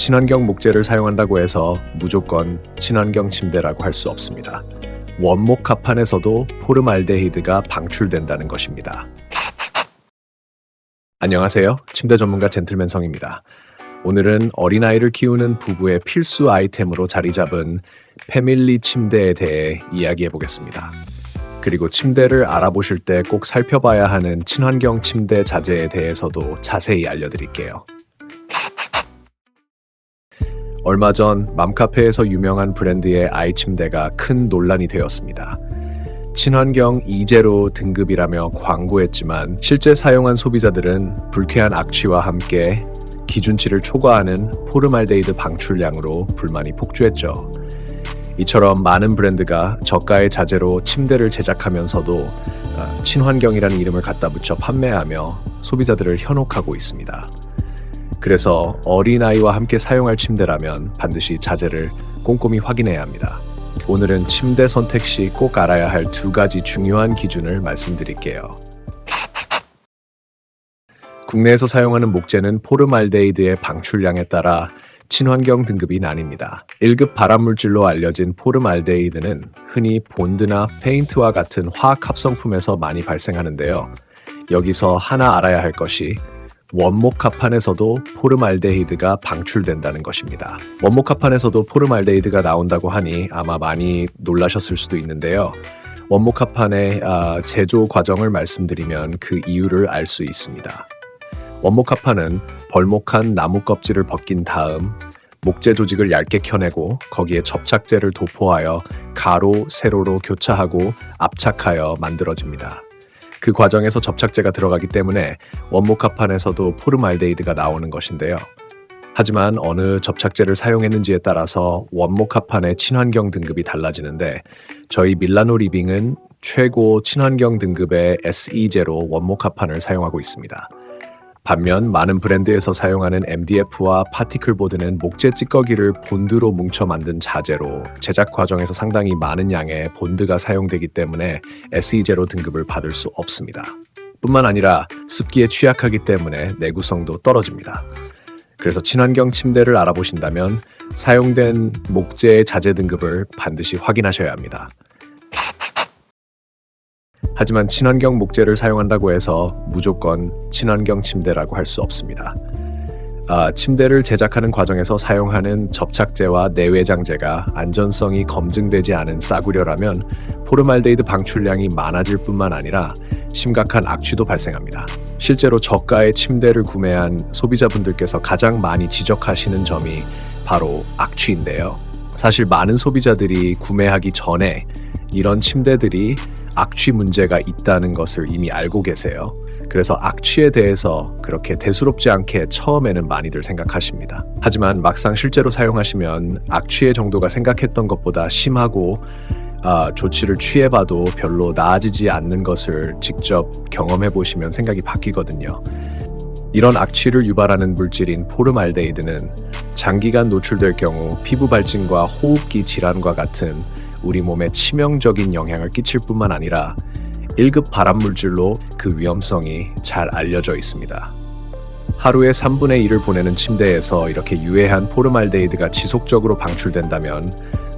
친환경 목재를 사용한다고 해서 무조건 친환경 침대라고 할 수 없습니다. 원목 합판에서도 포름알데히드가 방출된다는 것입니다. 안녕하세요. 침대 전문가 젠틀맨 성입니다. 오늘은 어린아이를 키우는 부부의 필수 아이템으로 자리 잡은 패밀리 침대에 대해 이야기해 보겠습니다. 그리고 침대를 알아보실 때 꼭 살펴봐야 하는 친환경 침대 자재에 대해서도 자세히 알려드릴게요. 얼마 전 맘카페에서 유명한 브랜드의 아이 침대가 큰 논란이 되었습니다. 친환경 이제로 등급이라며 광고했지만 실제 사용한 소비자들은 불쾌한 악취와 함께 기준치를 초과하는 포름알데히드 방출량으로 불만이 폭주했죠. 이처럼 많은 브랜드가 저가의 자재로 침대를 제작하면서도 친환경이라는 이름을 갖다 붙여 판매하며 소비자들을 현혹하고 있습니다. 그래서 어린아이와 함께 사용할 침대라면 반드시 자재를 꼼꼼히 확인해야 합니다. 오늘은 침대 선택 시 꼭 알아야 할 두 가지 중요한 기준을 말씀드릴게요. 국내에서 사용하는 목재는 포름알데히드의 방출량에 따라 친환경 등급이 나뉩니다. 1급 발암물질로 알려진 포름알데히드는 흔히 본드나 페인트와 같은 화학 합성품에서 많이 발생하는데요. 여기서 하나 알아야 할 것이 원목 합판에서도 포름알데히드가 방출된다는 것입니다. 원목 합판에서도 포름알데히드가 나온다고 하니 아마 많이 놀라셨을 수도 있는데요. 원목 합판의 제조 과정을 말씀드리면 그 이유를 알 수 있습니다. 원목 합판은 벌목한 나무 껍질을 벗긴 다음 목재 조직을 얇게 켜내고 거기에 접착제를 도포하여 가로, 세로로 교차하고 압착하여 만들어집니다. 그 과정에서 접착제가 들어가기 때문에 원목 합판에서도 포름알데히드가 나오는 것인데요. 하지만 어느 접착제를 사용했는지에 따라서 원목 합판의 친환경 등급이 달라지는데 저희 밀라노 리빙은 최고 친환경 등급의 SE0 원목 합판을 사용하고 있습니다. 반면 많은 브랜드에서 사용하는 MDF와 파티클보드는 목재 찌꺼기를 본드로 뭉쳐 만든 자재로 제작 과정에서 상당히 많은 양의 본드가 사용되기 때문에 SE0 등급을 받을 수 없습니다. 뿐만 아니라 습기에 취약하기 때문에 내구성도 떨어집니다. 그래서 친환경 침대를 알아보신다면 사용된 목재의 자재 등급을 반드시 확인하셔야 합니다. 하지만 친환경 목재를 사용한다고 해서 무조건 친환경 침대라고 할 수 없습니다. 침대를 제작하는 과정에서 사용하는 접착제와 내외장재가 안전성이 검증되지 않은 싸구려라면 포름알데히드 방출량이 많아질 뿐만 아니라 심각한 악취도 발생합니다. 실제로 저가의 침대를 구매한 소비자분들께서 가장 많이 지적하시는 점이 바로 악취인데요. 사실 많은 소비자들이 구매하기 전에 이런 침대들이 악취 문제가 있다는 것을 이미 알고 계세요. 그래서 악취에 대해서 그렇게 대수롭지 않게 처음에는 많이들 생각하십니다. 하지만 막상 실제로 사용하시면 악취의 정도가 생각했던 것보다 심하고 조치를 취해봐도 별로 나아지지 않는 것을 직접 경험해 보시면 생각이 바뀌거든요. 이런 악취를 유발하는 물질인 포름알데히드는 장기간 노출될 경우 피부 발진과 호흡기 질환과 같은 우리 몸에 치명적인 영향을 끼칠 뿐만 아니라 1급 발암물질로 그 위험성이 잘 알려져 있습니다. 하루에 3분의 1을 보내는 침대에서 이렇게 유해한 포름알데히드가 지속적으로 방출된다면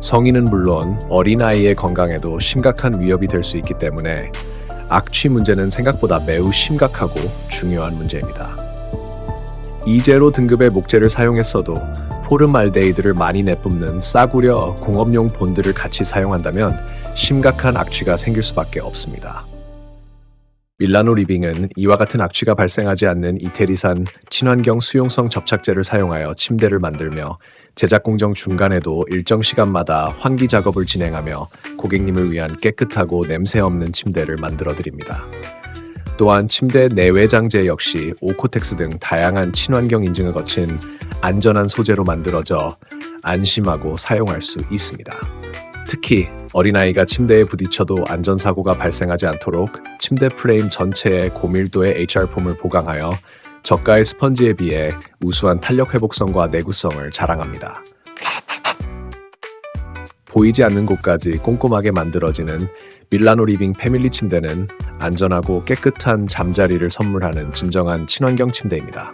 성인은 물론 어린아이의 건강에도 심각한 위협이 될 수 있기 때문에 악취 문제는 생각보다 매우 심각하고 중요한 문제입니다. E0 등급의 목재를 사용했어도 포름알데히드를 많이 내뿜는 싸구려 공업용 본드를 같이 사용한다면 심각한 악취가 생길 수밖에 없습니다. 밀라노 리빙은 이와 같은 악취가 발생하지 않는 이태리산 친환경 수용성 접착제를 사용하여 침대를 만들며 제작 공정 중간에도 일정 시간마다 환기 작업을 진행하며 고객님을 위한 깨끗하고 냄새 없는 침대를 만들어 드립니다. 또한 침대 내외장재 역시 오코텍스 등 다양한 친환경 인증을 거친 안전한 소재로 만들어져 안심하고 사용할 수 있습니다. 특히 어린아이가 침대에 부딪혀도 안전사고가 발생하지 않도록 침대 프레임 전체에 고밀도의 HR폼을 보강하여 저가의 스펀지에 비해 우수한 탄력 회복성과 내구성을 자랑합니다. 보이지 않는 곳까지 꼼꼼하게 만들어지는 밀라노 리빙 패밀리 침대는 안전하고 깨끗한 잠자리를 선물하는 진정한 친환경 침대입니다.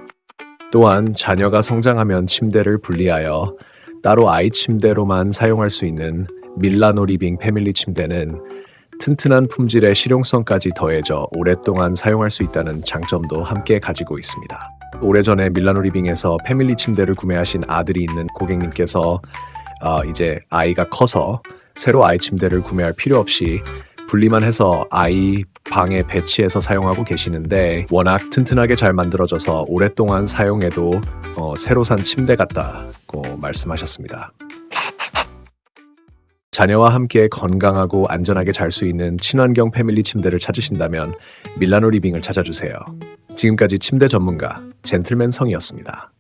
또한 자녀가 성장하면 침대를 분리하여 따로 아이 침대로만 사용할 수 있는 밀라노 리빙 패밀리 침대는 튼튼한 품질의 실용성까지 더해져 오랫동안 사용할 수 있다는 장점도 함께 가지고 있습니다. 오래전에 밀라노 리빙에서 패밀리 침대를 구매하신 아들이 있는 고객님께서 이제 아이가 커서 새로 아이 침대를 구매할 필요 없이 분리만 해서 아이 방에 배치해서 사용하고 계시는데 워낙 튼튼하게 잘 만들어져서 오랫동안 사용해도 새로 산 침대 같다고 말씀하셨습니다. 자녀와 함께 건강하고 안전하게 잘 수 있는 친환경 패밀리 침대를 찾으신다면 밀라노 리빙을 찾아주세요. 지금까지 침대 전문가 젠틀맨 성이었습니다.